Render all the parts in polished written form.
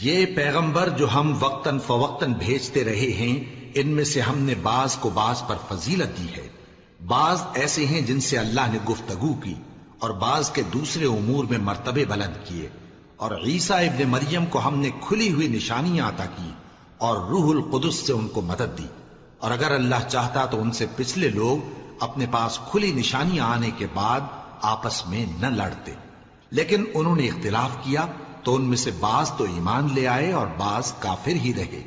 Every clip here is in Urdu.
یہ پیغمبر جو ہم وقتاً فوقتاً بھیجتے رہے ہیں، ان میں سے ہم نے بعض کو بعض پر فضیلت دی ہے، بعض ایسے ہیں جن سے اللہ نے گفتگو کی، اور بعض کے دوسرے امور میں مرتبے بلند کیے، اور عیسیٰ ابن مریم کو ہم نے کھلی ہوئی نشانیاں عطا کی اور روح القدس سے ان کو مدد دی، اور اگر اللہ چاہتا تو ان سے پچھلے لوگ اپنے پاس کھلی نشانیاں آنے کے بعد آپس میں نہ لڑتے، لیکن انہوں نے اختلاف کیا تو ان میں سے بعض تو ایمان لے آئے اور بعض کافر ہی رہے،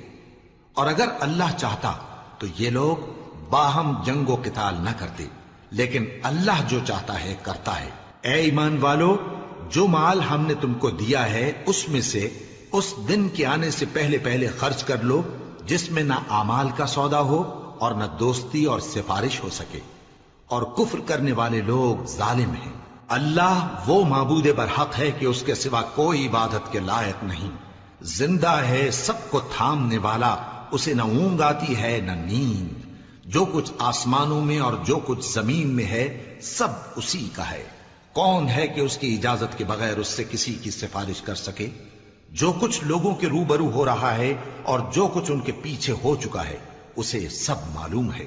اور اگر اللہ چاہتا تو یہ لوگ باہم جنگ و قتال نہ کرتے، لیکن اللہ جو چاہتا ہے کرتا ہے۔ اے ایمان والو، جو مال ہم نے تم کو دیا ہے اس میں سے اس دن کے آنے سے پہلے پہلے خرچ کر لو جس میں نہ اعمال کا سودا ہو اور نہ دوستی اور سفارش ہو سکے، اور کفر کرنے والے لوگ ظالم ہیں۔ اللہ وہ معبود برحق ہے کہ اس کے سوا کوئی عبادت کے لائق نہیں، زندہ ہے، سب کو تھامنے والا، اسے نہ اونگ آتی ہے نہ نیند، جو کچھ آسمانوں میں اور جو کچھ زمین میں ہے سب اسی کا ہے۔ کون ہے کہ اس کی اجازت کے بغیر اس سے کسی کی سفارش کر سکے؟ جو کچھ لوگوں کے روبرو ہو رہا ہے اور جو کچھ ان کے پیچھے ہو چکا ہے اسے سب معلوم ہے،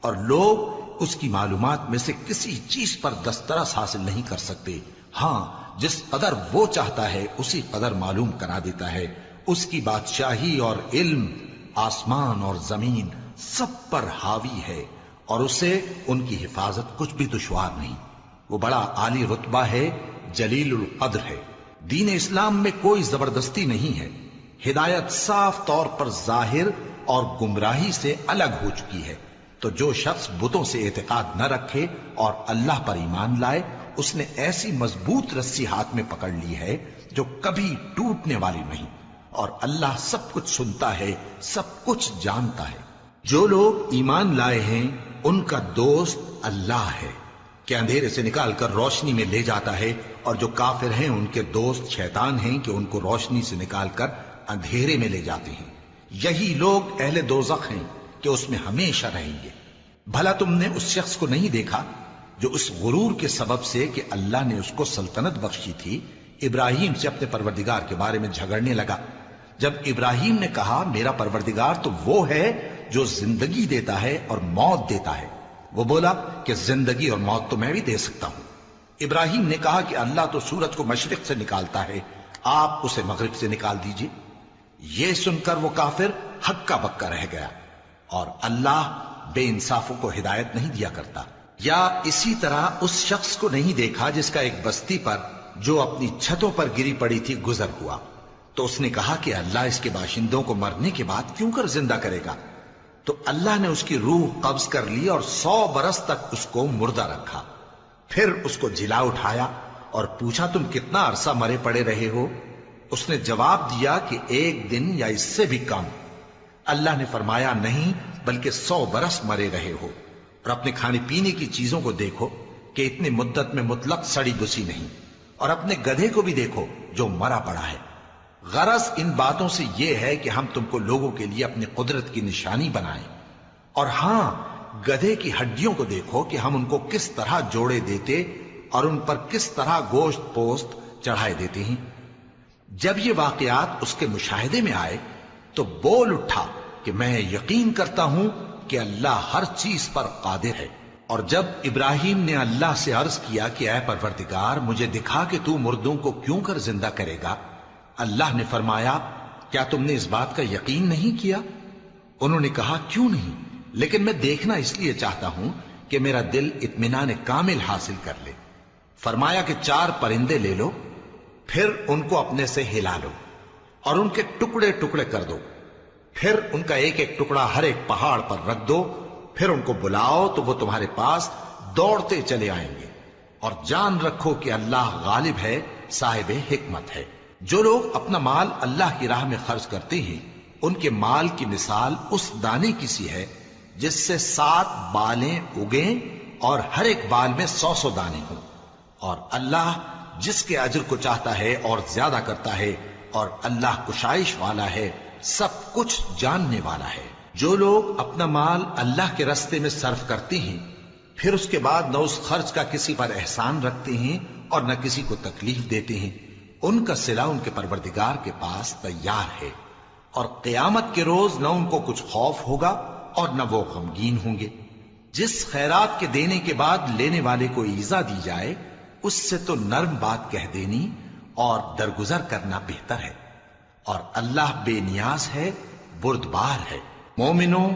اور لوگ اس کی معلومات میں سے کسی چیز پر دسترس حاصل نہیں کر سکتے، ہاں جس قدر وہ چاہتا ہے اسی قدر معلوم کرا دیتا ہے۔ اس کی بادشاہی اور علم آسمان اور زمین سب پر حاوی ہے، اور اسے ان کی حفاظت کچھ بھی دشوار نہیں۔ وہ بڑا عالی رتبہ ہے، جلیل القدر ہے۔ دین اسلام میں کوئی زبردستی نہیں ہے، ہدایت صاف طور پر ظاہر اور گمراہی سے الگ ہو چکی ہے، تو جو شخص بتوں سے اعتقاد نہ رکھے اور اللہ پر ایمان لائے، اس نے ایسی مضبوط رسی ہاتھ میں پکڑ لی ہے جو کبھی ٹوٹنے والی نہیں، اور اللہ سب کچھ سنتا ہے، سب کچھ جانتا ہے۔ جو لوگ ایمان لائے ہیں ان کا دوست اللہ ہے کہ اندھیرے سے نکال کر روشنی میں لے جاتا ہے، اور جو کافر ہیں ان کے دوست شیطان ہیں کہ ان کو روشنی سے نکال کر اندھیرے میں لے جاتے ہیں۔ یہی لوگ اہل دوزخ ہیں کہ اس میں ہمیشہ رہیں گے۔ بھلا تم نے اس شخص کو نہیں دیکھا جو اس غرور کے سبب سے کہ اللہ نے اس کو سلطنت بخشی تھی، ابراہیم سے اپنے پروردگار کے بارے میں جھگڑنے لگا؟ جب ابراہیم نے کہا میرا پروردگار تو وہ ہے جو زندگی دیتا ہے اور موت دیتا ہے، وہ بولا کہ زندگی اور موت تو میں بھی دے سکتا ہوں۔ ابراہیم نے کہا کہ اللہ تو سورج کو مشرق سے نکالتا ہے، آپ اسے مغرب سے نکال دیجئے۔ یہ سن کر وہ کافر ہکا بکا رہ گیا، اور اللہ بے انصافوں کو ہدایت نہیں دیا کرتا۔ یا اسی طرح اس شخص کو نہیں دیکھا جس کا ایک بستی پر جو اپنی چھتوں پر گری پڑی تھی گزر ہوا، تو اس نے کہا کہ اللہ اس کے باشندوں کو مرنے کے بعد کیوں کر زندہ کرے گا؟ تو اللہ نے اس کی روح قبض کر لی اور 100 برس تک اس کو مردہ رکھا، پھر اس کو جلا اٹھایا اور پوچھا تم کتنا عرصہ مرے پڑے رہے ہو؟ اس نے جواب دیا کہ 1 دن یا اس سے بھی کم۔ اللہ نے فرمایا نہیں بلکہ 100 برس مرے رہے ہو، اور اپنے کھانے پینے کی چیزوں کو دیکھو کہ اتنی مدت میں مطلق سڑی بسی نہیں، اور اپنے گدھے کو بھی دیکھو جو مرا پڑا ہے۔ غرض ان باتوں سے یہ ہے کہ ہم تم کو لوگوں کے لیے اپنی قدرت کی نشانی بنائیں، اور ہاں گدھے کی ہڈیوں کو دیکھو کہ ہم ان کو کس طرح جوڑے دیتے اور ان پر کس طرح گوشت پوست چڑھائے دیتے ہیں۔ جب یہ واقعات اس کے مشاہدے میں آئے تو بول اٹھا کہ میں یقین کرتا ہوں کہ اللہ ہر چیز پر قادر ہے۔ اور جب ابراہیم نے اللہ سے عرض کیا کہ اے پروردگار مجھے دکھا کہ تو مردوں کو کیوں کر زندہ کرے گا، اللہ نے فرمایا کیا تم نے اس بات کا یقین نہیں کیا؟ انہوں نے کہا کیوں نہیں، لیکن میں دیکھنا اس لیے چاہتا ہوں کہ میرا دل اطمینان کامل حاصل کر لے۔ فرمایا کہ 4 پرندے لے لو، پھر ان کو اپنے سے ہلا لو اور ان کے ٹکڑے ٹکڑے کر دو، پھر ان کا ایک ایک ٹکڑا ہر ایک پہاڑ پر رکھ دو، پھر ان کو بلاؤ تو وہ تمہارے پاس دوڑتے چلے آئیں گے، اور جان رکھو کہ اللہ غالب ہے، صاحب حکمت ہے۔ جو لوگ اپنا مال اللہ کی راہ میں خرچ کرتے ہیں ان کے مال کی مثال اس دانے کی سی ہے جس سے 7 بالیں اگیں اور ہر ایک بال میں 100 دانے ہوں، اور اللہ جس کے اجر کو چاہتا ہے اور زیادہ کرتا ہے، اور اللہ کشائش والا ہے، سب کچھ جاننے والا ہے۔ جو لوگ اپنا مال اللہ کے راستے میں صرف کرتے ہیں پھر اس کے بعد نہ اس خرچ کا کسی پر احسان رکھتے ہیں اور نہ کسی کو تکلیف دیتے ہیں، ان کا صلہ ان کے پروردگار کے پاس تیار ہے، اور قیامت کے روز نہ ان کو کچھ خوف ہوگا اور نہ وہ غمگین ہوں گے۔ جس خیرات کے دینے کے بعد لینے والے کو ایذا دی جائے، اس سے تو نرم بات کہہ دینی اور درگزر کرنا بہتر ہے، اور اللہ بے نیاز ہے، بردبار ہے۔ مومنوں،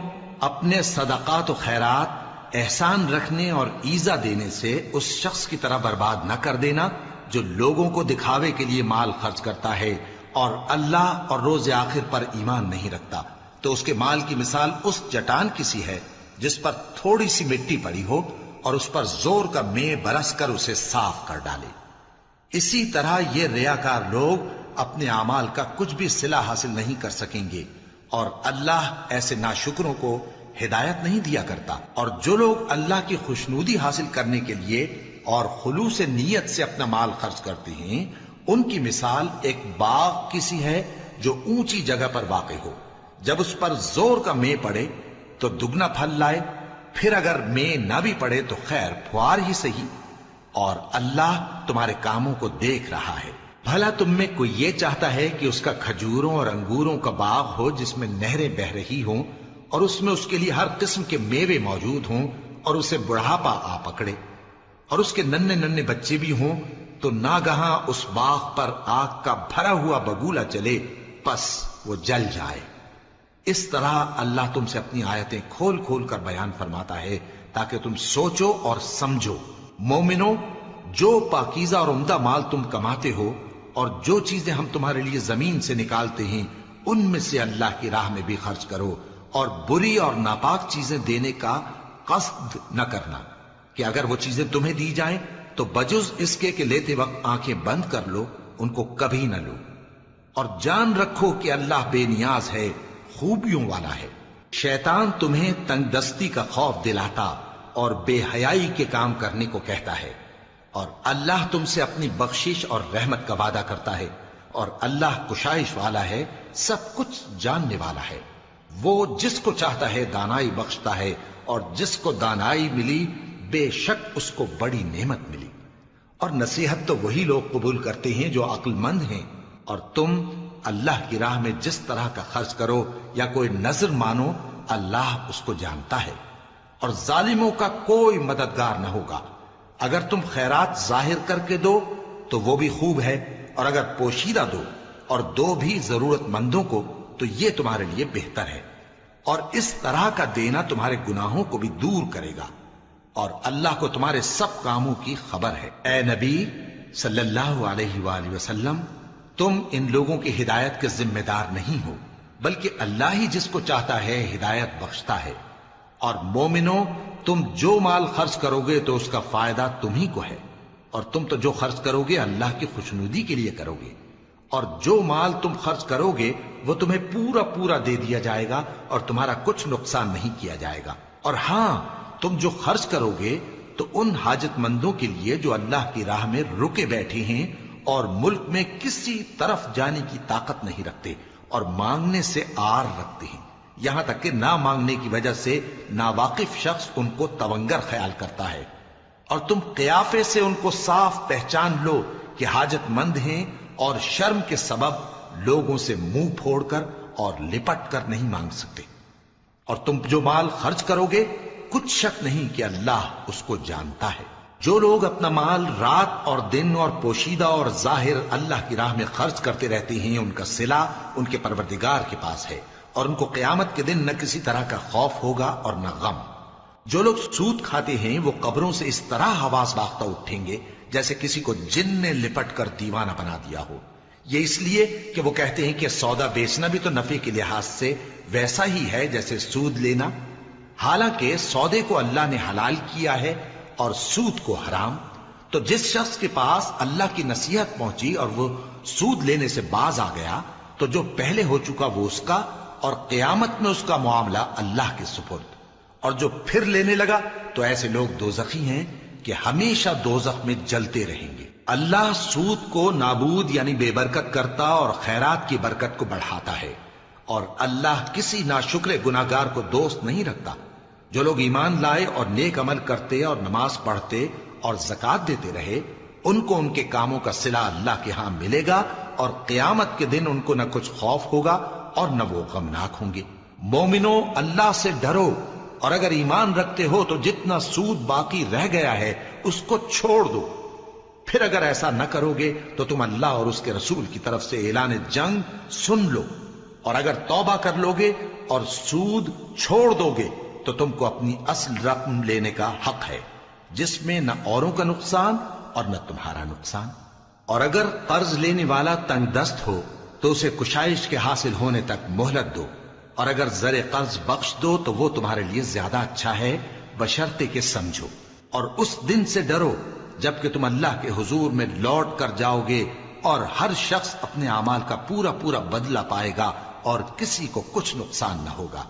اپنے صدقات و خیرات احسان رکھنے اور ایذا دینے سے اس شخص کی طرح برباد نہ کر دینا جو لوگوں کو دکھاوے کے لیے مال خرچ کرتا ہے اور اللہ اور روز آخر پر ایمان نہیں رکھتا، تو اس کے مال کی مثال اس چٹان کی سی ہے جس پر تھوڑی سی مٹی پڑی ہو اور اس پر زور کا مے برس کر اسے صاف کر ڈالے۔ اسی طرح یہ ریاکار لوگ اپنے اعمال کا کچھ بھی صلہ حاصل نہیں کر سکیں گے، اور اللہ ایسے ناشکروں کو ہدایت نہیں دیا کرتا۔ اور جو لوگ اللہ کی خوشنودی حاصل کرنے کے لیے اور خلوص نیت سے اپنا مال خرچ کرتے ہیں، ان کی مثال ایک باغ کی سی ہے جو اونچی جگہ پر واقع ہو، جب اس پر زور کا مے پڑے تو دگنا پھل لائے، پھر اگر مے نہ بھی پڑے تو خیر پھوار ہی صحیح، اور اللہ تمہارے کاموں کو دیکھ رہا ہے۔ بھلا تم میں کوئی یہ چاہتا ہے کہ اس کا کھجوروں اور انگوروں کا باغ ہو جس میں نہریں بہہ رہی ہوں اور اس میں اس کے لیے ہر قسم کے میوے موجود ہوں، اور اسے بڑھاپا آ پکڑے اور اس کے ننھے ننھے بچے بھی ہوں، تو ناگہاں اس باغ پر آگ کا بھرا ہوا بگولا چلے، پس وہ جل جائے۔ اس طرح اللہ تم سے اپنی آیتیں کھول کھول کر بیان فرماتا ہے تاکہ تم سوچو اور سمجھو۔ مومنو، جو پاکیزہ اور عمدہ مال تم کماتے ہو اور جو چیزیں ہم تمہارے لیے زمین سے نکالتے ہیں، ان میں سے اللہ کی راہ میں بھی خرچ کرو، اور بری اور ناپاک چیزیں دینے کا قصد نہ کرنا کہ اگر وہ چیزیں تمہیں دی جائیں تو بجز اس کے کہ لیتے وقت آنکھیں بند کر لو، ان کو کبھی نہ لو، اور جان رکھو کہ اللہ بے نیاز ہے، خوبیوں والا ہے۔ شیطان تمہیں تنگ دستی کا خوف دلاتا اور بے حیائی کے کام کرنے کو کہتا ہے، اور اللہ تم سے اپنی بخشش اور رحمت کا وعدہ کرتا ہے، اور اللہ کشائش والا ہے، سب کچھ جاننے والا ہے۔ وہ جس کو چاہتا ہے دانائی بخشتا ہے، اور جس کو دانائی ملی بے شک اس کو بڑی نعمت ملی۔ اور نصیحت تو وہی لوگ قبول کرتے ہیں جو عقل مند ہیں، اور تم اللہ کی راہ میں جس طرح کا خرچ کرو یا کوئی نذر مانو، اللہ اس کو جانتا ہے، اور ظالموں کا کوئی مددگار نہ ہوگا۔ اگر تم خیرات ظاہر کر کے دو تو وہ بھی خوب ہے، اور اگر پوشیدہ دو اور دو بھی ضرورت مندوں کو تو یہ تمہارے لیے بہتر ہے، اور اس طرح کا دینا تمہارے گناہوں کو بھی دور کرے گا، اور اللہ کو تمہارے سب کاموں کی خبر ہے۔ اے نبی صلی اللہ علیہ وآلہ وسلم، تم ان لوگوں کی ہدایت کے ذمہ دار نہیں ہو، بلکہ اللہ ہی جس کو چاہتا ہے ہدایت بخشتا ہے۔ اور مومنوں، تم جو مال خرچ کرو گے تو اس کا فائدہ تمہیں کو ہے، اور تم تو جو خرچ کرو گے اللہ کی خوشنودی کے لیے کرو گے، اور جو مال تم خرچ کرو گے وہ تمہیں پورا پورا دے دیا جائے گا اور تمہارا کچھ نقصان نہیں کیا جائے گا۔ اور ہاں، تم جو خرچ کرو گے تو ان حاجت مندوں کے لیے جو اللہ کی راہ میں رکے بیٹھے ہیں اور ملک میں کسی طرف جانے کی طاقت نہیں رکھتے اور مانگنے سے آر رکھتے ہیں، یہاں تک کہ نہ مانگنے کی وجہ سے ناواقف شخص ان کو تونگر خیال کرتا ہے، اور تم قیافے سے ان کو صاف پہچان لو کہ حاجت مند ہیں، اور شرم کے سبب لوگوں سے منہ پھوڑ کر اور لپٹ کر نہیں مانگ سکتے۔ اور تم جو مال خرچ کرو گے کچھ شک نہیں کہ اللہ اس کو جانتا ہے۔ جو لوگ اپنا مال رات اور دن اور پوشیدہ اور ظاہر اللہ کی راہ میں خرچ کرتے رہتے ہیں، ان کا صلہ ان کے پروردگار کے پاس ہے، اور ان کو قیامت کے دن نہ کسی طرح کا خوف ہوگا اور نہ غم۔ جو لوگ سود کھاتے ہیں وہ قبروں سے اس طرح حواس باختہ اٹھیں گے جیسے کسی کو جن نے لپٹ کر دیوانہ بنا دیا ہو، یہ اس لیے کہ وہ کہتے ہیں کہ سودا بیچنا بھی تو نفع کے لحاظ سے ویسا ہی ہے جیسے سود لینا، حالانکہ سودے کو اللہ نے حلال کیا ہے اور سود کو حرام۔ تو جس شخص کے پاس اللہ کی نصیحت پہنچی اور وہ سود لینے سے باز آ گیا تو جو پہلے ہو چکا وہ اس کا، اور قیامت میں اس کا معاملہ اللہ کے سپرد، اور جو پھر لینے لگا تو ایسے لوگ دوزخی ہیں کہ ہمیشہ دوزخ میں جلتے رہیں گے۔ اللہ سود کو نابود یعنی بے برکت کرتا اور خیرات کی برکت کو بڑھاتا ہے، اور اللہ کسی ناشکر گناہگار کو دوست نہیں رکھتا۔ جو لوگ ایمان لائے اور نیک عمل کرتے اور نماز پڑھتے اور زکوٰۃ دیتے رہے ان کو ان کے کاموں کا صلہ اللہ کے ہاں ملے گا، اور قیامت کے دن ان کو نہ کچھ خوف ہوگا اور نہ وہ غمناک ہوں گے۔ مومنو، اللہ سے ڈرو، اور اگر ایمان رکھتے ہو تو جتنا سود باقی رہ گیا ہے اس کو چھوڑ دو۔ پھر اگر ایسا نہ کرو گے تو تم اللہ اور اس کے رسول کی طرف سے اعلان جنگ سن لو، اور اگر توبہ کر لو گے اور سود چھوڑ دو گے تو تم کو اپنی اصل رقم لینے کا حق ہے، جس میں نہ اوروں کا نقصان اور نہ تمہارا نقصان۔ اور اگر قرض لینے والا تنگ دست ہو تو اسے کشائش کے حاصل ہونے تک مہلت دو، اور اگر زر قرض بخش دو تو وہ تمہارے لیے زیادہ اچھا ہے، بشرطے کہ سمجھو۔ اور اس دن سے ڈرو جبکہ تم اللہ کے حضور میں لوٹ کر جاؤ گے، اور ہر شخص اپنے اعمال کا پورا پورا بدلہ پائے گا اور کسی کو کچھ نقصان نہ ہوگا۔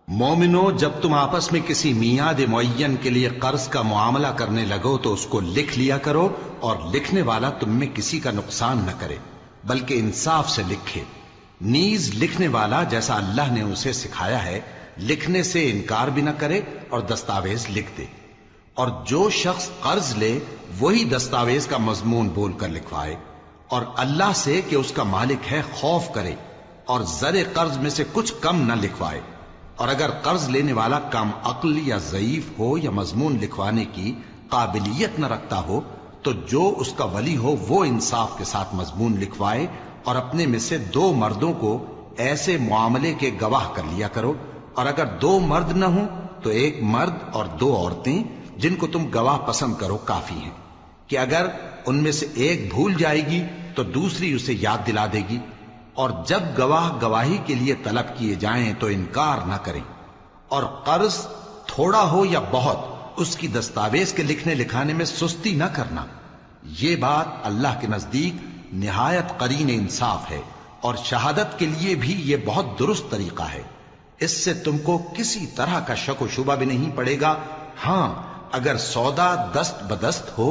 مومنو، جب تم آپس میں کسی میعاد معین کے لیے قرض کا معاملہ کرنے لگو تو اس کو لکھ لیا کرو، اور لکھنے والا تم میں کسی کا نقصان نہ کرے بلکہ انصاف سے لکھے۔ نیز لکھنے والا جیسا اللہ نے اسے سکھایا ہے لکھنے سے انکار بھی نہ کرے اور دستاویز لکھ دے، اور جو شخص قرض لے وہی دستاویز کا مضمون بول کر لکھوائے، اور اللہ سے کہ اس کا مالک ہے خوف کرے، اور زر قرض میں سے کچھ کم نہ لکھوائے۔ اور اگر قرض لینے والا کم عقل یا ضعیف ہو یا مضمون لکھوانے کی قابلیت نہ رکھتا ہو تو جو اس کا ولی ہو وہ انصاف کے ساتھ مضمون لکھوائے، اور اپنے میں سے 2 مردوں کو ایسے معاملے کے گواہ کر لیا کرو، اور اگر 2 مرد نہ ہوں تو 1 مرد اور 2 عورتیں جن کو تم گواہ پسند کرو کافی ہیں، کہ اگر ان میں سے ایک بھول جائے گی تو دوسری اسے یاد دلا دے گی۔ اور جب گواہ گواہی کے لیے طلب کیے جائیں تو انکار نہ کریں، اور قرض تھوڑا ہو یا بہت اس کی دستاویز کے لکھنے لکھانے میں سستی نہ کرنا۔ یہ بات اللہ کے نزدیک نہایت قرین انصاف ہے، اور شہادت کے لیے بھی یہ بہت درست طریقہ ہے۔ اس سے تم کو کسی طرح کا شک و شبہ بھی نہیں پڑے گا۔ ہاں، اگر سودا دست بدست ہو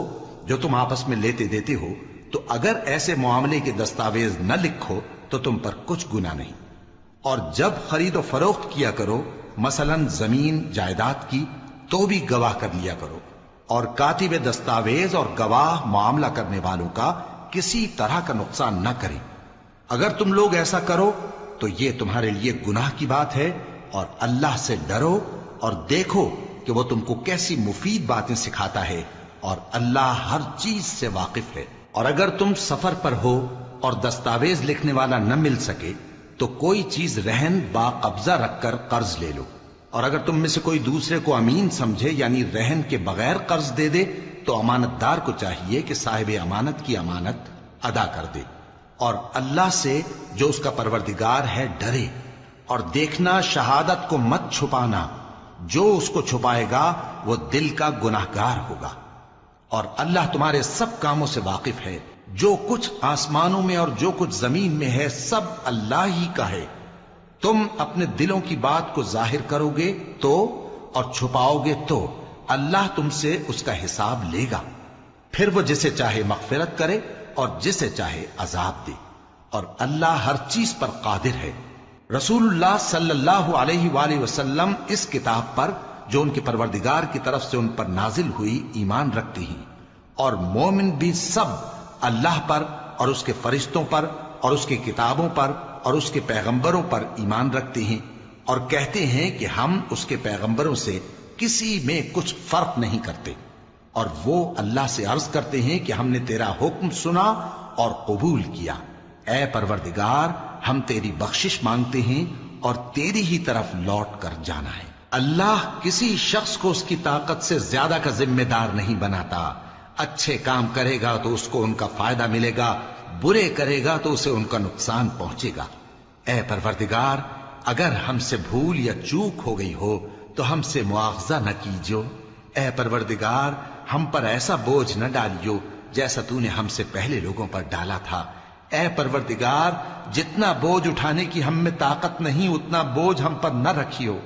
جو تم آپس میں لیتے دیتے ہو تو اگر ایسے معاملے کے دستاویز نہ لکھو تو تم پر کچھ گناہ نہیں۔ اور جب خرید و فروخت کیا کرو، مثلا زمین جائیداد کی، تو بھی گواہ کر لیا کرو، اور کاتب دستاویز اور گواہ معاملہ کرنے والوں کا کسی طرح کا نقصان نہ کریں۔ اگر تم لوگ ایسا کرو تو یہ تمہارے لیے گناہ کی بات ہے، اور اللہ سے ڈرو اور دیکھو کہ وہ تم کو کیسی مفید باتیں سکھاتا ہے، اور اللہ ہر چیز سے واقف ہے۔ اور اگر تم سفر پر ہو اور دستاویز لکھنے والا نہ مل سکے تو کوئی چیز رہن با قبضہ رکھ کر قرض لے لو، اور اگر تم میں سے کوئی دوسرے کو امین سمجھے یعنی رہن کے بغیر قرض دے دے تو امانت دار کو چاہیے کہ صاحب امانت کی امانت ادا کر دے، اور اللہ سے جو اس کا پروردگار ہے ڈرے، اور دیکھنا شہادت کو مت چھپانا، جو اس کو چھپائے گا وہ دل کا گناہگار ہوگا۔ اور اللہ تمہارے سب کاموں سے واقف ہے، جو کچھ آسمانوں میں اور جو کچھ زمین میں ہے سب اللہ ہی کا ہے۔ تم اپنے دلوں کی بات کو ظاہر کرو گے تو اور چھپاؤ گے تو اللہ تم سے اس کا حساب لے گا، پھر وہ جسے چاہے مغفرت کرے اور جسے چاہے عذاب دے، اور اللہ ہر چیز پر قادر ہے۔ رسول اللہ صلی اللہ علیہ وآلہ وسلم اس کتاب پر جو ان کے پروردگار کی طرف سے ان پر نازل ہوئی ایمان رکھتے ہیں، اور مومن بھی سب اللہ پر اور اس کے فرشتوں پر اور اس کی کتابوں پر اور اس کے پیغمبروں پر ایمان رکھتے ہیں، اور کہتے ہیں کہ ہم اس کے پیغمبروں سے کسی میں کچھ فرق نہیں کرتے، اور وہ اللہ سے عرض کرتے ہیں کہ ہم نے تیرا حکم سنا اور قبول کیا۔ اے پروردگار، ہم تیری بخشش مانگتے ہیں اور تیری ہی طرف لوٹ کر جانا ہے۔ اللہ کسی شخص کو اس کی طاقت سے زیادہ کا ذمہ دار نہیں بناتا۔ اچھے کام کرے گا تو اس کو ان کا فائدہ ملے گا، برے کرے گا تو اسے ان کا نقصان پہنچے گا۔ اے پروردگار، اگر ہم سے بھول یا چوک ہو گئی ہو تو ہم سے مواخذہ نہ کیجو۔ اے پروردگار، ہم پر ایسا بوجھ نہ ڈالیو جیسا تو نے ہم سے پہلے لوگوں پر ڈالا تھا۔ اے پروردگار، جتنا بوجھ اٹھانے کی ہم میں طاقت نہیں اتنا بوجھ ہم پر نہ رکھیو،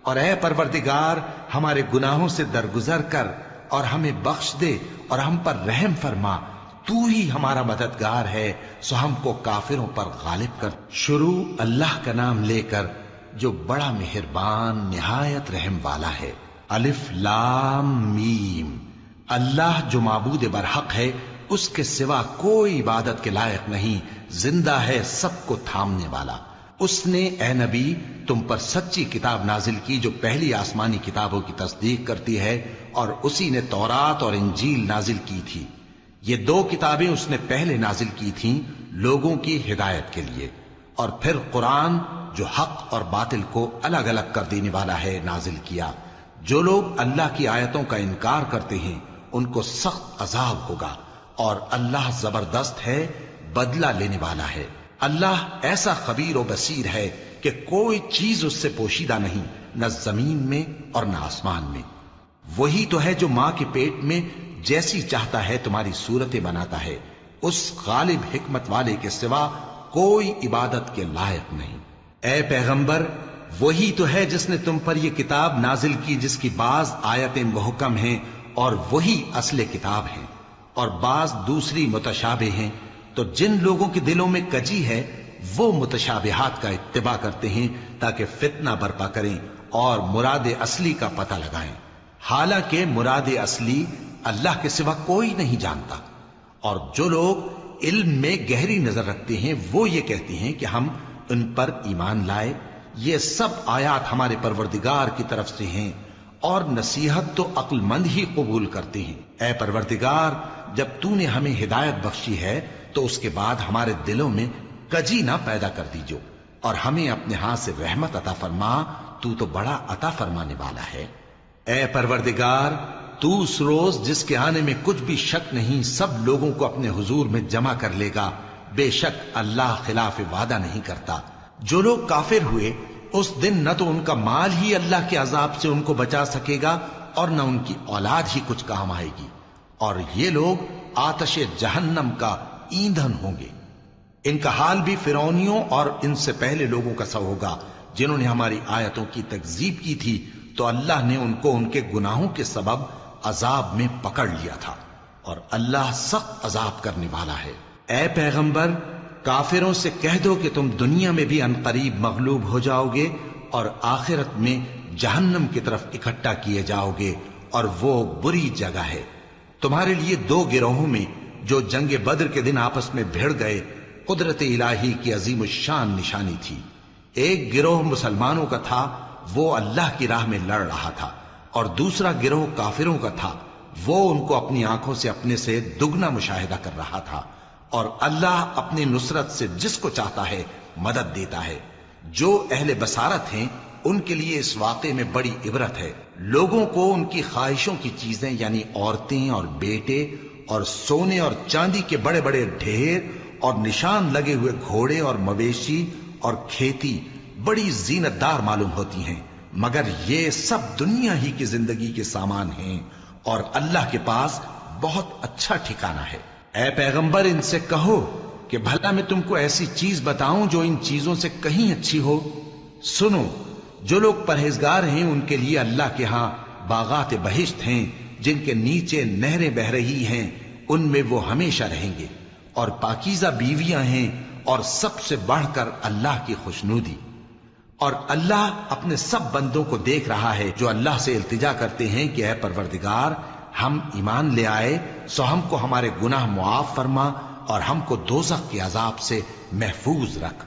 اور اے پروردگار، ہمارے گناہوں سے درگزر کر اور ہمیں بخش دے اور ہم پر رحم فرما، تو ہی ہمارا مددگار ہے، سو ہم کو کافروں پر غالب کر۔ شروع اللہ کا نام لے کر جو بڑا مہربان نہایت رحم والا ہے۔ الف لام میم۔ اللہ جو معبود برحق ہے اس کے سوا کوئی عبادت کے لائق نہیں، زندہ ہے سب کو تھامنے والا۔ اس نے اے نبی تم پر سچی کتاب نازل کی جو پہلی آسمانی کتابوں کی تصدیق کرتی ہے، اور اسی نے تورات اور انجیل نازل کی تھی۔ یہ دو کتابیں اس نے پہلے نازل کی تھیں لوگوں کی ہدایت کے لیے، اور پھر قرآن جو حق اور باطل کو الگ الگ کر دینے والا ہے نازل کیا۔ جو لوگ اللہ کی آیتوں کا انکار کرتے ہیں ان کو سخت عذاب ہوگا، اور اللہ زبردست ہے، بدلہ لینے والا ہے۔ اللہ ایسا خبیر و بصیر ہے کہ کوئی چیز اس سے پوشیدہ نہیں، نہ زمین میں اور نہ آسمان میں۔ وہی تو ہے جو ماں کے پیٹ میں جیسی چاہتا ہے تمہاری صورتیں بناتا ہے، اس غالب حکمت والے کے سوا کوئی عبادت کے لائق نہیں۔ اے پیغمبر، وہی تو ہے جس نے تم پر یہ کتاب نازل کی جس کی بعض آیتیں محکم ہیں اور وہی اصل کتاب ہیں، اور بعض دوسری متشابہ ہیں۔ تو جن لوگوں کے دلوں میں کجی ہے وہ متشابہات کا اتباع کرتے ہیں تاکہ فتنہ برپا کریں اور مراد اصلی کا پتہ لگائیں، حالانکہ مراد اصلی اللہ کے سوا کوئی نہیں جانتا۔ اور جو لوگ علم میں گہری نظر رکھتے ہیں وہ یہ کہتے ہیں کہ ہم ان پر ایمان لائے۔ یہ سب آیات ہمارے پروردگار کی طرف سے ہیں، اور نصیحت تو عقل مند ہی قبول کرتے ہیں۔ اے پروردگار، جب تو نے ہمیں ہدایت بخشی ہے تو اس کے بعد ہمارے دلوں میں کجی نہ پیدا کر دیجو، اور ہمیں اپنے ہاتھ سے رحمت عطا فرما، تو بڑا عطا فرمانے والا ہے۔ اے پروردگار، تو اس روز جس کے آنے میں کچھ بھی شک نہیں سب لوگوں کو اپنے حضور میں جمع کر لے گا، بے شک اللہ خلاف وعدہ نہیں کرتا۔ جو لوگ کافر ہوئے اس دن نہ تو ان کا مال ہی اللہ کے عذاب سے ان کو بچا سکے گا اور نہ ان کی اولاد ہی کچھ کام آئے گی، اور یہ لوگ آتش جہنم کا ایندھن ہوں گے۔ ان کا حال بھی فرعونیوں اور ان سے پہلے لوگوں کا سا ہوگا جنہوں نے ہماری آیتوں کی تکذیب کی تھی، تو اللہ نے ان کو ان کے گناہوں کے سبب عذاب میں پکڑ لیا تھا، اور اللہ سخت عذاب کرنے والا ہے۔ اے پیغمبر، کافروں سے کہہ دو کہ تم دنیا میں بھی عنقریب مغلوب ہو جاؤ گے اور آخرت میں جہنم کی طرف اکٹھا کیے جاؤ گے، اور وہ بری جگہ ہے۔ تمہارے لیے دو گروہوں میں جو جنگ بدر کے دن آپس میں بھڑ گئے قدرت الہی کی عظیم الشان نشانی تھی۔ ایک گروہ مسلمانوں کا تھا، وہ اللہ کی راہ میں لڑ رہا تھا، اور دوسرا گروہ کافروں کا تھا، وہ ان کو اپنی آنکھوں سے اپنے سے دگنا مشاہدہ کر رہا تھا۔ اور اللہ اپنی نصرت سے جس کو چاہتا ہے مدد دیتا ہے۔ جو اہل بصارت ہیں ان کے لیے اس واقعے میں بڑی عبرت ہے۔ لوگوں کو ان کی خواہشوں کی چیزیں یعنی عورتیں اور بیٹے اور سونے اور چاندی کے بڑے بڑے ڈھیر اور نشان لگے ہوئے گھوڑے اور مویشی اور کھیتی بڑی زینت دار معلوم ہوتی ہیں، مگر یہ سب دنیا ہی کی زندگی کے سامان ہیں، اور اللہ کے پاس بہت اچھا ٹھکانہ ہے۔ اے پیغمبر، ان سے کہو کہ بھلا میں تم کو ایسی چیز بتاؤں جو ان چیزوں سے کہیں اچھی ہو؟ سنو، جو لوگ پرہیزگار ہیں ان کے لیے اللہ کے ہاں باغات بہشت ہیں جن کے نیچے نہریں بہ رہی ہیں، ان میں وہ ہمیشہ رہیں گے، اور پاکیزہ بیویاں ہیں، اور سب سے بڑھ کر اللہ کی خوشنودی۔ اور اللہ اپنے سب بندوں کو دیکھ رہا ہے جو اللہ سے التجا کرتے ہیں کہ اے پروردگار، ہم ایمان لے آئے سو ہم کو ہمارے گناہ معاف فرما اور ہم کو دوزخ کے عذاب سے محفوظ رکھ۔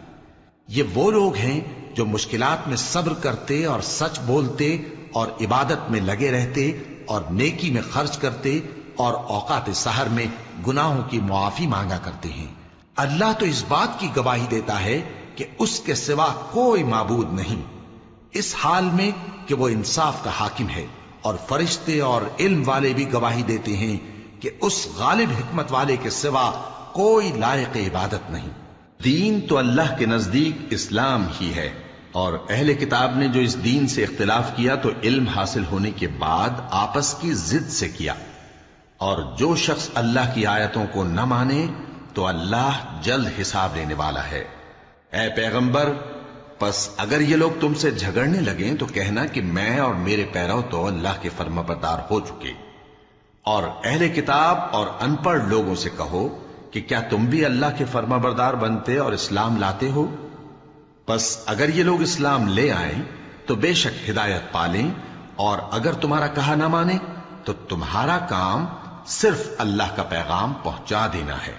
یہ وہ لوگ ہیں جو مشکلات میں صبر کرتے اور سچ بولتے اور عبادت میں لگے رہتے اور نیکی میں خرچ کرتے اور اوقات سحر میں گناہوں کی معافی مانگا کرتے ہیں۔ اللہ تو اس بات کی گواہی دیتا ہے کہ اس کے سوا کوئی معبود نہیں، اس حال میں کہ وہ انصاف کا حاکم ہے، اور فرشتے اور علم والے بھی گواہی دیتے ہیں کہ اس غالب حکمت والے کے سوا کوئی لائق عبادت نہیں۔ دین تو اللہ کے نزدیک اسلام ہی ہے، اور اہل کتاب نے جو اس دین سے اختلاف کیا تو علم حاصل ہونے کے بعد آپس کی ضد سے کیا، اور جو شخص اللہ کی آیتوں کو نہ مانے تو اللہ جلد حساب لینے والا ہے۔ اے پیغمبر، پس اگر یہ لوگ تم سے جھگڑنے لگیں تو کہنا کہ میں اور میرے پیرو تو اللہ کے فرمانبردار ہو چکے، اور اہل کتاب اور ان پڑھ لوگوں سے کہو کہ کیا تم بھی اللہ کے فرمانبردار بنتے اور اسلام لاتے ہو؟ پس اگر یہ لوگ اسلام لے آئیں تو بے شک ہدایت پالیں، اور اگر تمہارا کہا نہ مانے تو تمہارا کام صرف اللہ کا پیغام پہنچا دینا ہے،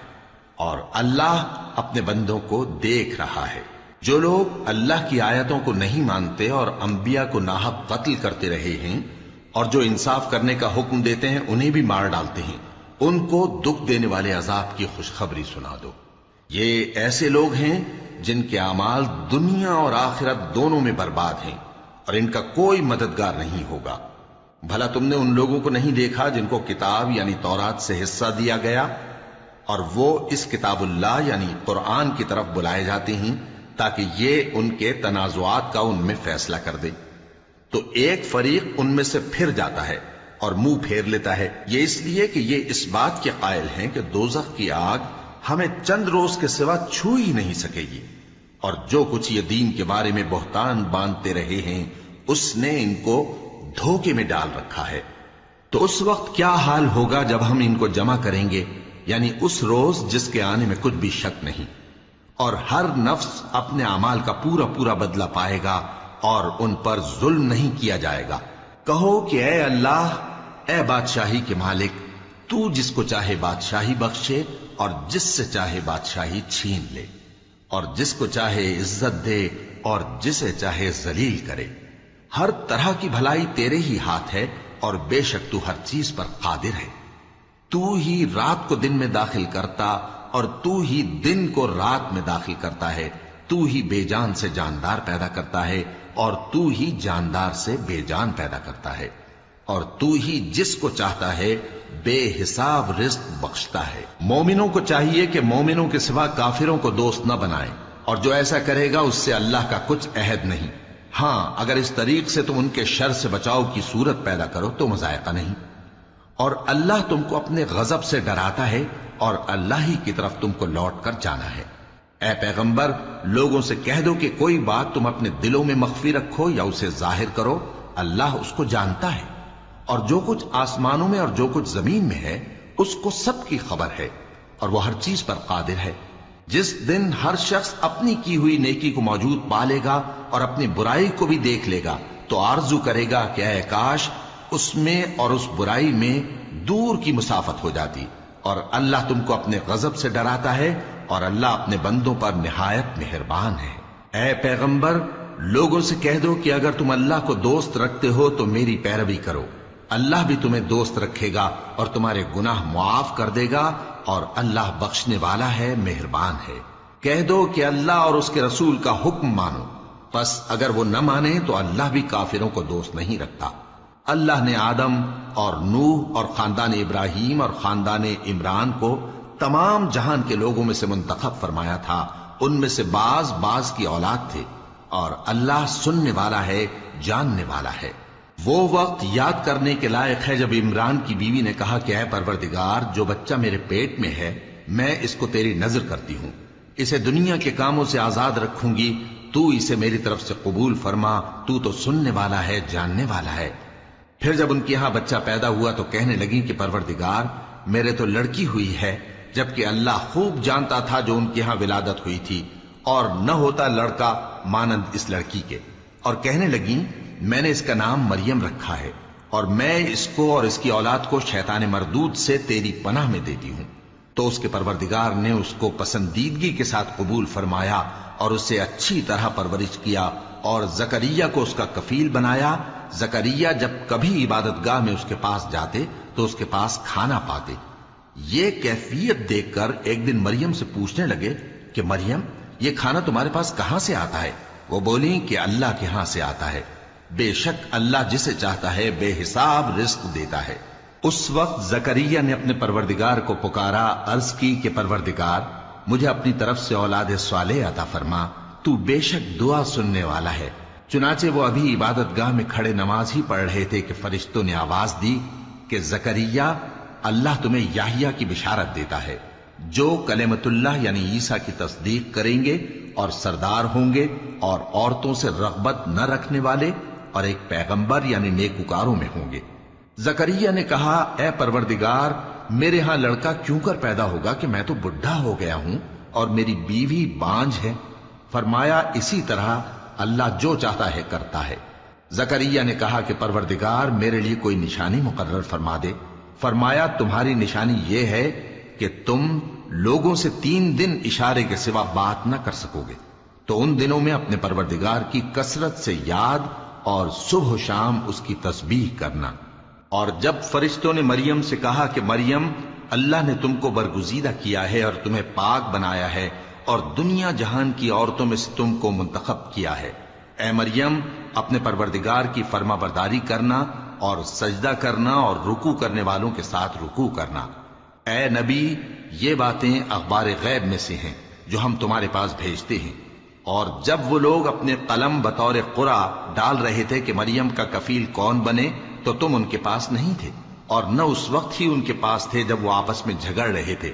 اور اللہ اپنے بندوں کو دیکھ رہا ہے۔ جو لوگ اللہ کی آیتوں کو نہیں مانتے اور انبیاء کو ناحق قتل کرتے رہے ہیں اور جو انصاف کرنے کا حکم دیتے ہیں انہیں بھی مار ڈالتے ہیں، ان کو دکھ دینے والے عذاب کی خوشخبری سنا دو۔ یہ ایسے لوگ ہیں جن کے اعمال دنیا اور آخرت دونوں میں برباد ہیں اور ان کا کوئی مددگار نہیں ہوگا۔ بھلا تم نے ان لوگوں کو نہیں دیکھا جن کو کتاب یعنی تورات سے حصہ دیا گیا اور وہ اس کتاب اللہ یعنی قرآن کی طرف بلائے جاتے ہیں تاکہ یہ ان کے تنازعات کا ان میں فیصلہ کر دے، تو ایک فریق ان میں سے پھر جاتا ہے اور منہ پھیر لیتا ہے، یہ اس لیے کہ یہ اس بات کے قائل ہیں کہ دوزخ کی آگ ہمیں چند روز کے سوا چھو ہی نہیں سکے گی، اور جو کچھ یہ دین کے بارے میں بہتان باندھتے رہے ہیں اس نے ان کو دھوکے میں ڈال رکھا ہے۔ تو اس وقت کیا حال ہوگا جب ہم ان کو جمع کریں گے، یعنی اس روز جس کے آنے میں کچھ بھی شک نہیں، اور ہر نفس اپنے اعمال کا پورا پورا بدلہ پائے گا اور ان پر ظلم نہیں کیا جائے گا۔ کہو کہ اے اللہ، اے بادشاہی کے مالک، تو جس کو چاہے بادشاہی بخشے اور جس سے چاہے بادشاہی چھین لے، اور جس کو چاہے عزت دے اور جسے چاہے ذلیل کرے۔ ہر طرح کی بھلائی تیرے ہی ہاتھ ہے اور بے شک تو ہر چیز پر قادر ہے۔ تو ہی رات کو دن میں داخل کرتا اور تو ہی دن کو رات میں داخل کرتا ہے، تو ہی بے جان سے جاندار پیدا کرتا ہے اور تو ہی جاندار سے بے جان پیدا کرتا ہے، اور تو ہی جس کو چاہتا ہے بے حساب رزق بخشتا ہے۔ مومنوں کو چاہیے کہ مومنوں کے سوا کافروں کو دوست نہ بنائیں، اور جو ایسا کرے گا اس سے اللہ کا کچھ عہد نہیں۔ ہاں، اگر اس طریق سے تم ان کے شر سے بچاؤ کی صورت پیدا کرو تو مذائقہ نہیں، اور اللہ تم کو اپنے غضب سے ڈراتا ہے اور اللہ ہی کی طرف تم کو لوٹ کر جانا ہے۔ اے پیغمبر، لوگوں سے کہہ دو کہ کوئی بات تم اپنے دلوں میں مخفی رکھو یا اسے ظاہر کرو، اللہ اس کو جانتا ہے، اور جو کچھ آسمانوں میں اور جو کچھ زمین میں ہے اس کو سب کی خبر ہے، اور وہ ہر چیز پر قادر ہے۔ جس دن ہر شخص اپنی کی ہوئی نیکی کو موجود پا لے گا اور اپنی برائی کو بھی دیکھ لے گا تو آرزو کرے گا کہ اے کاش اس میں اور اس برائی میں دور کی مسافت ہو جاتی، اور اللہ تم کو اپنے غضب سے ڈراتا ہے اور اللہ اپنے بندوں پر نہایت مہربان ہے۔ اے پیغمبر، لوگوں سے کہہ دو کہ اگر تم اللہ کو دوست رکھتے ہو تو میری پیروی کرو، اللہ بھی تمہیں دوست رکھے گا اور تمہارے گناہ معاف کر دے گا، اور اللہ بخشنے والا ہے، مہربان ہے۔ کہہ دو کہ اللہ اور اس کے رسول کا حکم مانو، پس اگر وہ نہ مانے تو اللہ بھی کافروں کو دوست نہیں رکھتا۔ اللہ نے آدم اور نوح اور خاندان ابراہیم اور خاندان عمران کو تمام جہان کے لوگوں میں سے منتخب فرمایا تھا، ان میں سے بعض بعض کی اولاد تھے، اور اللہ سننے والا ہے، جاننے والا ہے۔ وہ وقت یاد کرنے کے لائق ہے جب عمران کی بیوی نے کہا کہ اے پروردگار، جو بچہ میرے پیٹ میں ہے میں اس کو تیری نذر کرتی ہوں، اسے دنیا کے کاموں سے آزاد رکھوں گی، تو اسے میری طرف سے قبول فرما، تو تو سننے والا ہے، جاننے والا ہے۔ پھر جب ان کے ہاں بچہ پیدا ہوا تو کہنے لگی کہ پروردگار، میرے تو لڑکی ہوئی ہے، جبکہ اللہ خوب جانتا تھا جو ان کے ہاں ولادت ہوئی تھی، اور نہ ہوتا لڑکا مانند اس لڑکی کے۔ اور کہنے لگیں میں نے اس کا نام مریم رکھا ہے، اور میں اس کو اور اس کی اولاد کو شیطان مردود سے تیری پناہ میں دیتی ہوں۔ تو اس کے پروردگار نے اس کو پسندیدگی کے ساتھ قبول فرمایا اور اسے اچھی طرح پرورش کیا، اور زکریا کو اس کا کفیل بنایا۔ زکریا جب کبھی عبادت گاہ میں اس کے پاس جاتے تو اس کے پاس کھانا پاتے۔ یہ کیفیت دیکھ کر ایک دن مریم سے پوچھنے لگے کہ مریم، یہ کھانا تمہارے پاس کہاں سے آتا ہے؟ وہ بولی کہ اللہ کے ہاں سے آتا ہے، بے شک اللہ جسے چاہتا ہے بے حساب رزق دیتا ہے۔ اس وقت زکریا نے اپنے پروردگار کو پکارا، عرض کی کہ پروردگار، مجھے اپنی طرف سے اولاد صالح عطا فرما، تو بے شک دعا سننے والا ہے۔ چنانچہ وہ ابھی عبادت گاہ میں کھڑے نماز ہی پڑھ رہے تھے کہ فرشتوں نے آواز دی کہ زکریا، اللہ تمہیں یحییٰ کی بشارت دیتا ہے، جو کلمۃ اللہ یعنی عیسیٰ کی تصدیق کریں گے اور سردار ہوں گے اور عورتوں سے رغبت نہ رکھنے والے، اور ایک پیغمبر یعنی نیکوکاروں میں ہوں گے۔ زکریا نے کہا، اے پروردگار، میرے ہاں لڑکا کیوں کر پیدا ہوگا کہ میں تو بڈھا ہو گیا ہوں اور میری بیوی بانجھ ہے؟ فرمایا، اسی طرح اللہ جو چاہتا ہے کرتا ہے۔ زکریا نے کہا کہ پروردگار، میرے لیے کوئی نشانی مقرر فرما دے۔ فرمایا تمہاری نشانی یہ ہے کہ تم لوگوں سے 3 دن اشارے کے سوا بات نہ کر سکو گے، تو ان دنوں میں اپنے پروردگار کی کثرت سے یاد اور صبح و شام اس کی تسبیح کرنا۔ اور جب فرشتوں نے مریم سے کہا کہ مریم، اللہ نے تم کو برگزیدہ کیا ہے اور تمہیں پاک بنایا ہے اور دنیا جہان کی عورتوں میں سے تم کو منتخب کیا ہے، اے مریم اپنے پروردگار کی فرما برداری کرنا اور سجدہ کرنا اور رکوع کرنے والوں کے ساتھ رکوع کرنا۔ اے نبی، یہ باتیں اخبار غیب میں سے ہیں جو ہم تمہارے پاس بھیجتے ہیں۔ اور جب وہ لوگ اپنے قلم بطور قرعہ ڈال رہے تھے کہ مریم کا کفیل کون بنے، تو تم ان کے پاس نہیں تھے، اور نہ اس وقت ہی ان کے پاس تھے جب وہ آپس میں جھگڑ رہے تھے۔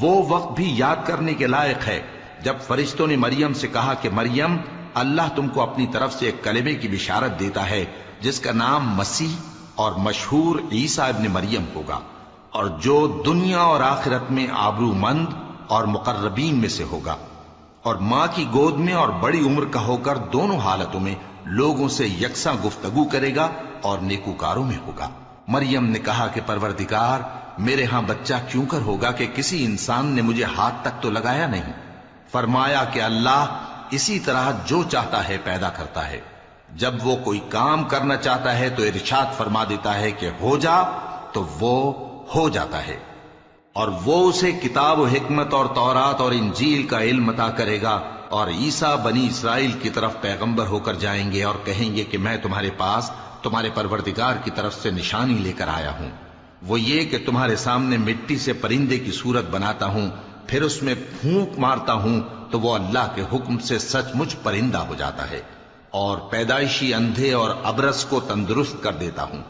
وہ وقت بھی یاد کرنے کے لائق ہے جب فرشتوں نے مریم سے کہا کہ مریم، اللہ تم کو اپنی طرف سے ایک کلمے کی بشارت دیتا ہے جس کا نام مسیح اور مشہور عیسیٰ ابن مریم ہوگا، اور جو دنیا اور آخرت میں آبرو مند اور مقربین میں سے ہوگا، اور ماں کی گود میں اور بڑی عمر کا ہو کر دونوں حالتوں میں لوگوں سے یکساں گفتگو کرے گا اور نیکوکاروں میں ہوگا۔ مریم نے کہا کہ پروردگار، میرے ہاں بچہ کیوں کر ہوگا کہ کسی انسان نے مجھے ہاتھ تک تو لگایا نہیں۔ فرمایا کہ اللہ اسی طرح جو چاہتا ہے پیدا کرتا ہے، جب وہ کوئی کام کرنا چاہتا ہے تو ارشاد فرما دیتا ہے کہ ہو جا، تو وہ ہو جاتا ہے۔ اور وہ اسے کتاب و حکمت اور تورات اور انجیل کا علم عطا کرے گا، اور عیسیٰ بنی اسرائیل کی طرف پیغمبر ہو کر جائیں گے اور کہیں گے کہ میں تمہارے پاس تمہارے پروردگار کی طرف سے نشانی لے کر آیا ہوں، وہ یہ کہ تمہارے سامنے مٹی سے پرندے کی صورت بناتا ہوں، پھر اس میں پھونک مارتا ہوں تو وہ اللہ کے حکم سے سچ مچ پرندہ ہو جاتا ہے، اور پیدائشی اندھے اور ابرص کو تندرست کر دیتا ہوں،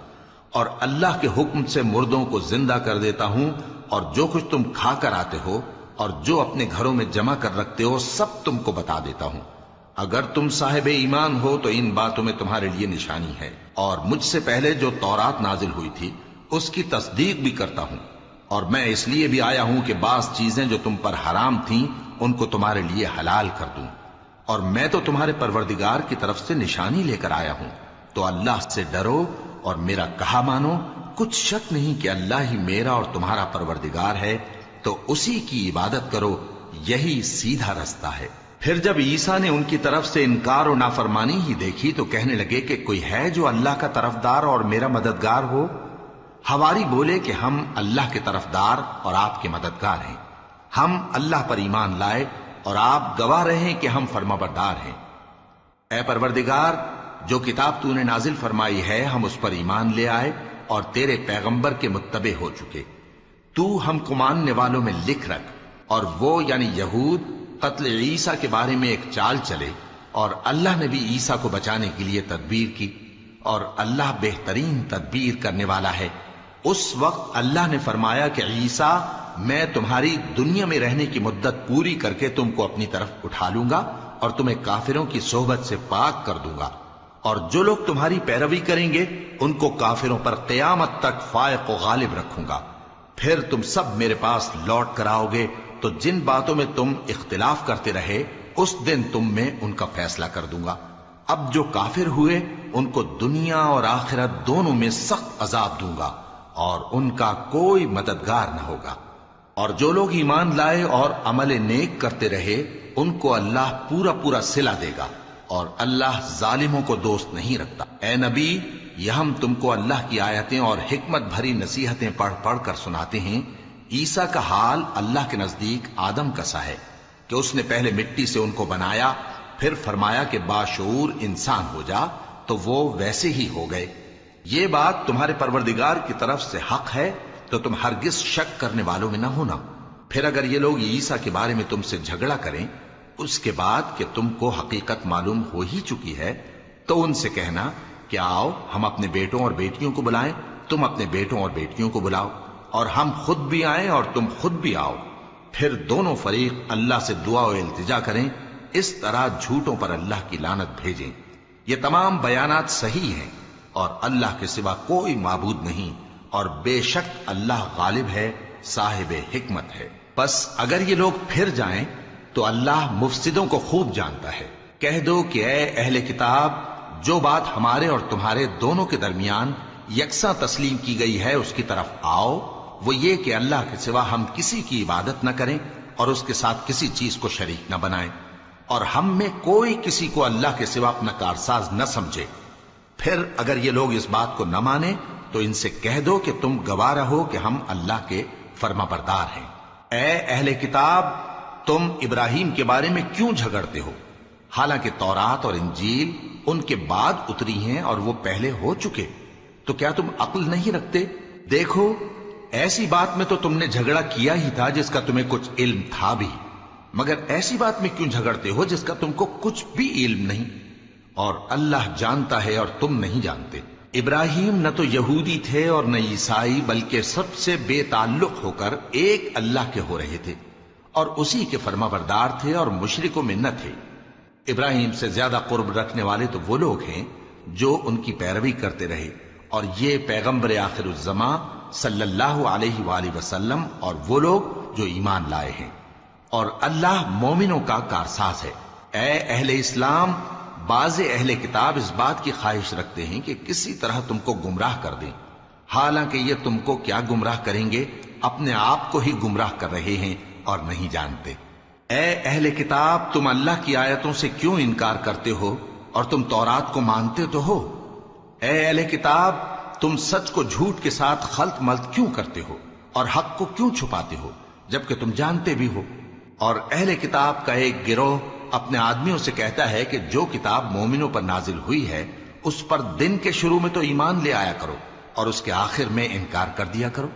اور اللہ کے حکم سے مردوں کو زندہ کر دیتا ہوں، اور جو کچھ تم کھا کر آتے ہو اور جو اپنے گھروں میں جمع کر رکھتے ہو سب تم کو بتا دیتا ہوں۔ اگر تم صاحب ایمان ہو تو ان باتوں میں تمہارے لیے نشانی ہے، اور مجھ سے پہلے جو تورات نازل ہوئی تھی اس کی تصدیق بھی کرتا ہوں، اور میں اس لیے بھی آیا ہوں کہ بعض چیزیں جو تم پر حرام تھیں ان کو تمہارے لیے حلال کر دوں، اور میں تو تمہارے پروردگار کی طرف سے نشانی لے کر آیا ہوں، تو اللہ سے ڈرو اور میرا کہا مانو۔ کچھ شک نہیں کہ اللہ ہی میرا اور تمہارا پروردگار ہے، تو اسی کی عبادت کرو، یہی سیدھا رستہ ہے۔ پھر جب عیسیٰ نے ان کی طرف سے انکار و نافرمانی ہی دیکھی تو کہنے لگے کہ کوئی ہے جو اللہ کا طرفدار اور میرا مددگار ہو؟ حواری بولے کہ ہم اللہ کے طرفدار اور آپ کے مددگار ہیں، ہم اللہ پر ایمان لائے اور آپ گواہ رہیں کہ ہم فرما بردار ہیں۔ اے پروردگار، جو کتاب تو نے نازل فرمائی ہے ہم اس پر ایمان لے آئے اور تیرے پیغمبر کے متبع ہو چکے، تو ہم کو ماننے والوں میں لکھ رکھ۔ اور وہ یعنی یہود قتل عیسیٰ کے بارے میں ایک چال چلے، اور اللہ نے بھی عیسیٰ کو بچانے کے لیے تدبیر کی، اور اللہ بہترین تدبیر کرنے والا ہے۔ اس وقت اللہ نے فرمایا کہ عیسیٰ، میں تمہاری دنیا میں رہنے کی مدت پوری کر کے تم کو اپنی طرف اٹھا لوں گا اور تمہیں کافروں کی صحبت سے پاک کر دوں گا، اور جو لوگ تمہاری پیروی کریں گے ان کو کافروں پر قیامت تک فائق و غالب رکھوں گا۔ پھر تم سب میرے پاس لوٹ کر آؤ گے، تو جن باتوں میں تم اختلاف کرتے رہے اس دن تم میں ان کا فیصلہ کر دوں گا۔ اب جو کافر ہوئے ان کو دنیا اور آخرت دونوں میں سخت عذاب دوں گا، اور ان کا کوئی مددگار نہ ہوگا۔ اور جو لوگ ایمان لائے اور عمل نیک کرتے رہے ان کو اللہ پورا پورا صلہ دے گا، اور اللہ ظالموں کو دوست نہیں رکھتا۔ اے نبی، یہ ہم تم کو اللہ کی آیتیں اور حکمت بھری نصیحتیں پڑھ پڑھ کر سناتے ہیں۔ عیسیٰ کا حال اللہ کے نزدیک آدم کا سا ہے کہ اس نے پہلے مٹی سے ان کو بنایا، پھر فرمایا کہ باشعور انسان ہو جا، تو وہ ویسے ہی ہو گئے۔ یہ بات تمہارے پروردگار کی طرف سے حق ہے، تو تم ہرگز شک کرنے والوں میں نہ ہونا۔ پھر اگر یہ لوگ عیسیٰ کے بارے میں تم سے جھگڑا کریں اس کے بعد کہ تم کو حقیقت معلوم ہو ہی چکی ہے، تو ان سے کہنا کہ آؤ ہم اپنے بیٹوں اور بیٹیوں کو بلائیں، تم اپنے بیٹوں اور بیٹیوں کو بلاؤ، اور ہم خود بھی آئیں اور تم خود بھی آؤ، پھر دونوں فریق اللہ سے دعا و التجا کریں، اس طرح جھوٹوں پر اللہ کی لعنت بھیجیں۔ یہ تمام بیانات صحیح ہیں، اور اللہ کے سوا کوئی معبود نہیں، اور بے شک اللہ غالب ہے، صاحب حکمت ہے۔ بس اگر یہ لوگ پھر جائیں تو اللہ مفسدوں کو خوب جانتا ہے۔ کہہ دو کہ اے اہل کتاب، جو بات ہمارے اور تمہارے دونوں کے درمیان یکساں تسلیم کی گئی ہے اس کی طرف آؤ، وہ یہ کہ اللہ کے سوا ہم کسی کی عبادت نہ کریں اور اس کے ساتھ کسی چیز کو شریک نہ بنائیں، اور ہم میں کوئی کسی کو اللہ کے سوا اپنا کارساز نہ سمجھے۔ پھر اگر یہ لوگ اس بات کو نہ مانیں تو ان سے کہہ دو کہ تم گواہ رہو کہ ہم اللہ کے فرما بردار ہیں۔ اے اہل کتاب، تم ابراہیم کے بارے میں کیوں جھگڑتے ہو، حالانکہ تورات اور انجیل ان کے بعد اتری ہیں اور وہ پہلے ہو چکے، تو کیا تم عقل نہیں رکھتے؟ دیکھو، ایسی بات میں تو تم نے جھگڑا کیا ہی تھا جس کا تمہیں کچھ علم تھا بھی، مگر ایسی بات میں کیوں جھگڑتے ہو جس کا تم کو کچھ بھی علم نہیں؟ اور اللہ جانتا ہے اور تم نہیں جانتے۔ ابراہیم نہ تو یہودی تھے اور نہ عیسائی، بلکہ سب سے بے تعلق ہو کر ایک اللہ کے ہو رہے تھے اور اسی کے فرما بردار تھے اور مشرکوں میں نہ تھے۔ ابراہیم سے زیادہ قرب رکھنے والے تو وہ لوگ ہیں جو ان کی پیروی کرتے رہے، اور یہ پیغمبر آخر الزماں صلی اللہ علیہ وآلہ وسلم اور وہ لوگ جو ایمان لائے ہیں، اور اللہ مومنوں کا کارساز ہے۔ اے اہل اسلام، بعض اہل کتاب اس بات کی خواہش رکھتے ہیں کہ کسی طرح تم کو گمراہ کر دیں، حالانکہ یہ تم کو کیا گمراہ کریں گے، اپنے آپ کو ہی گمراہ کر رہے ہیں اور نہیں جانتے۔ اے اہل کتاب، تم اللہ کی آیتوں سے کیوں انکار کرتے ہو اور تم تورات کو مانتے تو ہو؟ اے اہل کتاب، تم سچ کو جھوٹ کے ساتھ خلط ملط کیوں کرتے ہو اور حق کو کیوں چھپاتے ہو جبکہ تم جانتے بھی ہو؟ اور اہل کتاب کا ایک گروہ اپنے آدمیوں سے کہتا ہے کہ جو کتاب مومنوں پر نازل ہوئی ہے اس پر دن کے شروع میں تو ایمان لے آیا کرو اور اس کے آخر میں انکار کر دیا کرو،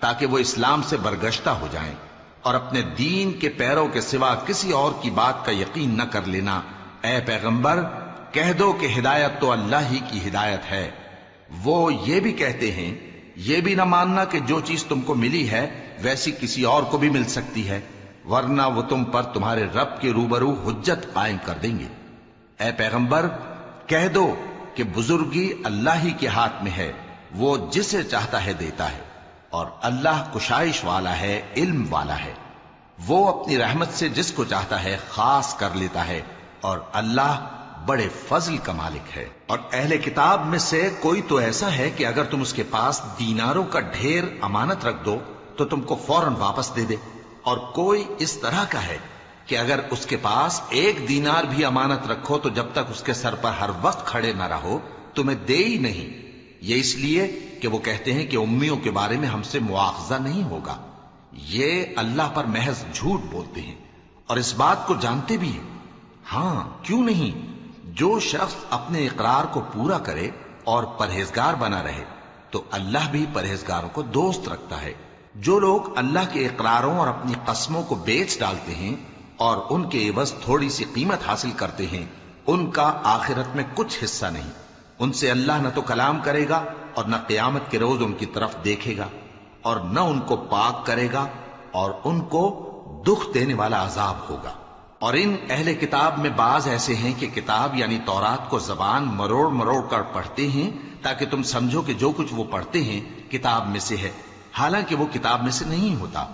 تاکہ وہ اسلام سے برگشتہ ہو جائیں اور اپنے دین کے پیروں کے سوا کسی اور کی بات کا یقین نہ کر لینا۔ اے پیغمبر، کہہ دو کہ ہدایت تو اللہ ہی کی ہدایت ہے۔ وہ یہ بھی کہتے ہیں، یہ بھی نہ ماننا کہ جو چیز تم کو ملی ہے ویسی کسی اور کو بھی مل سکتی ہے، ورنہ وہ تم پر تمہارے رب کے روبرو حجت قائم کر دیں گے۔ اے پیغمبر، کہہ دو کہ بزرگی اللہ ہی کے ہاتھ میں ہے، وہ جسے چاہتا ہے دیتا ہے، اور اللہ کشائش والا ہے، علم والا ہے، وہ اپنی رحمت سے جس کو چاہتا ہے خاص کر لیتا ہے، اور اللہ بڑے فضل کا مالک ہے۔ اور اہل کتاب میں سے کوئی تو ایسا ہے کہ اگر تم اس کے پاس دیناروں کا ڈھیر امانت رکھ دو تو تم کو فوراً واپس دے دے، اور کوئی اس طرح کا ہے کہ اگر اس کے پاس ایک دینار بھی امانت رکھو تو جب تک اس کے سر پر ہر وقت کھڑے نہ رہو تمہیں دے ہی نہیں، یہ اس لیے کہ وہ کہتے ہیں کہ امیوں کے بارے میں ہم سے مواخذہ نہیں ہوگا۔ یہ اللہ پر محض جھوٹ بولتے ہیں اور اس بات کو جانتے بھی ہیں۔ ہاں، کیوں نہیں، جو شخص اپنے اقرار کو پورا کرے اور پرہیزگار بنا رہے تو اللہ بھی پرہیزگاروں کو دوست رکھتا ہے۔ جو لوگ اللہ کے اقراروں اور اپنی قسموں کو بیچ ڈالتے ہیں اور ان کے عوض تھوڑی سی قیمت حاصل کرتے ہیں، ان کا آخرت میں کچھ حصہ نہیں، ان سے اللہ نہ تو کلام کرے گا اور نہ قیامت کے روز ان کی طرف دیکھے گا، اور نہ ان کو پاک کرے گا، اور ان کو دکھ دینے والا عذاب ہوگا۔ اور ان اہل کتاب میں بعض ایسے ہیں کہ کتاب یعنی تورات کو زبان مروڑ مروڑ کر پڑھتے ہیں تاکہ تم سمجھو کہ جو کچھ وہ پڑھتے ہیں کتاب میں سے ہے، حالانکہ وہ کتاب میں سے نہیں ہوتا،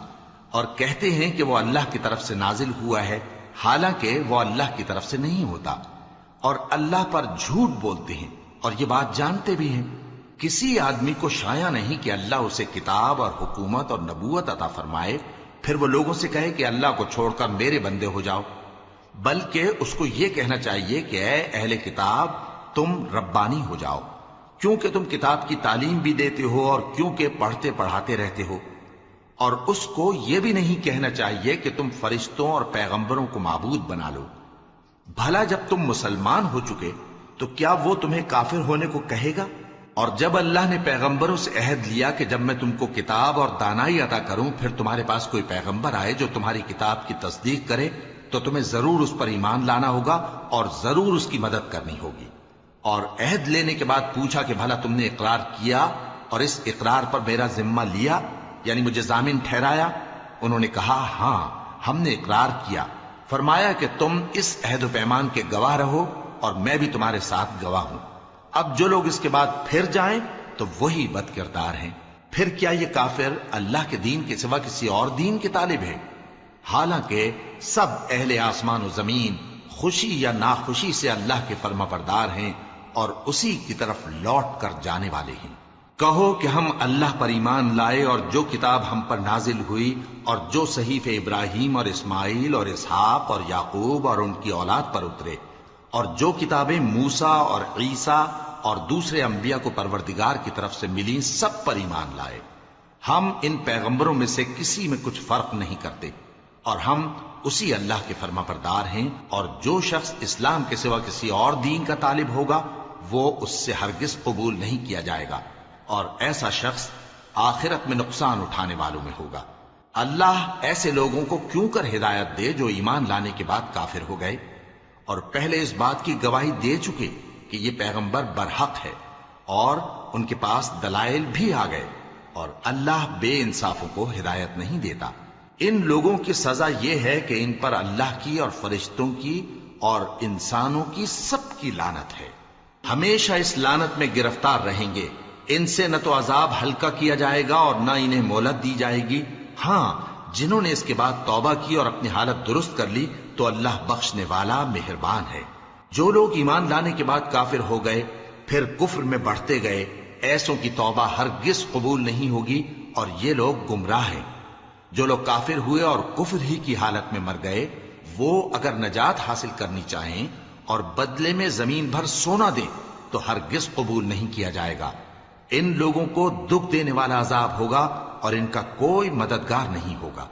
اور کہتے ہیں کہ وہ اللہ کی طرف سے نازل ہوا ہے، حالانکہ وہ اللہ کی طرف سے نہیں ہوتا، اور اللہ پر جھوٹ بولتے ہیں اور یہ بات جانتے بھی ہیں۔ کسی آدمی کو شایع نہیں کہ اللہ اسے کتاب اور حکومت اور نبوت عطا فرمائے پھر وہ لوگوں سے کہے کہ اللہ کو چھوڑ کر میرے بندے ہو جاؤ، بلکہ اس کو یہ کہنا چاہیے کہ اے اہل کتاب، تم ربانی ہو جاؤ، کیونکہ تم کتاب کی تعلیم بھی دیتے ہو اور کیونکہ پڑھتے پڑھاتے رہتے ہو۔ اور اس کو یہ بھی نہیں کہنا چاہیے کہ تم فرشتوں اور پیغمبروں کو معبود بنا لو۔ بھلا جب تم مسلمان ہو چکے تو کیا وہ تمہیں کافر ہونے کو کہے گا؟ اور جب اللہ نے پیغمبروں سے عہد لیا کہ جب میں تم کو کتاب اور دانائی عطا کروں پھر تمہارے پاس کوئی پیغمبر آئے جو تمہاری کتاب کی تصدیق کرے تو تمہیں ضرور اس پر ایمان لانا ہوگا اور ضرور اس کی مدد کرنی ہوگی۔ اور عہد لینے کے بعد پوچھا کہ بھلا تم نے اقرار کیا اور اس اقرار پر میرا ذمہ لیا، یعنی مجھے ضامن ٹھہرایا؟ انہوں نے کہا ہاں، ہم نے اقرار کیا۔ فرمایا کہ تم اس عہد و پیمان کے گواہ رہو اور میں بھی تمہارے ساتھ گواہ ہوں۔ اب جو لوگ اس کے بعد پھر جائیں تو وہی بد کردار ہیں۔ پھر کیا یہ کافر اللہ کے دین کے سوا کسی اور دین کے طالب ہے؟ حالانکہ سب اہل آسمان و زمین خوشی یا ناخوشی سے اللہ کے فرما بردار ہیں اور اسی کی طرف لوٹ کر جانے والے ہیں۔ کہو کہ ہم اللہ پر ایمان لائے اور جو کتاب ہم پر نازل ہوئی اور جو صحیف ابراہیم اور اسماعیل اور اسحاق اور یعقوب اور ان کی اولاد پر اترے، اور جو کتابیں موسیٰ اور عیسیٰ اور دوسرے انبیاء کو پروردگار کی طرف سے ملی، سب پر ایمان لائے۔ ہم ان پیغمبروں میں سے کسی میں کچھ فرق نہیں کرتے، اور ہم اسی اللہ کے فرما بردار ہیں، اور جو شخص اسلام کے سوا کسی اور دین کا طالب ہوگا وہ اس سے ہرگز قبول نہیں کیا جائے گا، اور ایسا شخص آخرت میں نقصان اٹھانے والوں میں ہوگا۔ اللہ ایسے لوگوں کو کیوں کر ہدایت دے جو ایمان لانے کے بعد کافر ہو گئے اور پہلے اس بات کی گواہی دے چکے کہ یہ پیغمبر برحق ہے اور ان کے پاس دلائل بھی آ گئے، اور اللہ بے انصافوں کو ہدایت نہیں دیتا۔ ان لوگوں کی سزا یہ ہے کہ ان پر اللہ کی اور فرشتوں کی اور انسانوں کی سب کی لعنت ہے، ہمیشہ اس لعنت میں گرفتار رہیں گے۔ ان سے نہ تو عذاب ہلکا کیا جائے گا اور نہ انہیں مہلت دی جائے گی۔ ہاں، جنہوں نے اس کے بعد توبہ کی اور اپنی حالت درست کر لی تو اللہ بخشنے والا مہربان ہے۔ جو لوگ ایمان لانے کے بعد کافر ہو گئے پھر کفر میں بڑھتے گئے، ایسوں کی توبہ ہرگز قبول نہیں ہوگی اور یہ لوگ گمراہ ہیں۔ جو لوگ کافر ہوئے اور کفر ہی کی حالت میں مر گئے، وہ اگر نجات حاصل کرنی چاہیں اور بدلے میں زمین بھر سونا دیں تو ہرگز قبول نہیں کیا جائے گا۔ ان لوگوں کو دکھ دینے والا عذاب ہوگا اور ان کا کوئی مددگار نہیں ہوگا۔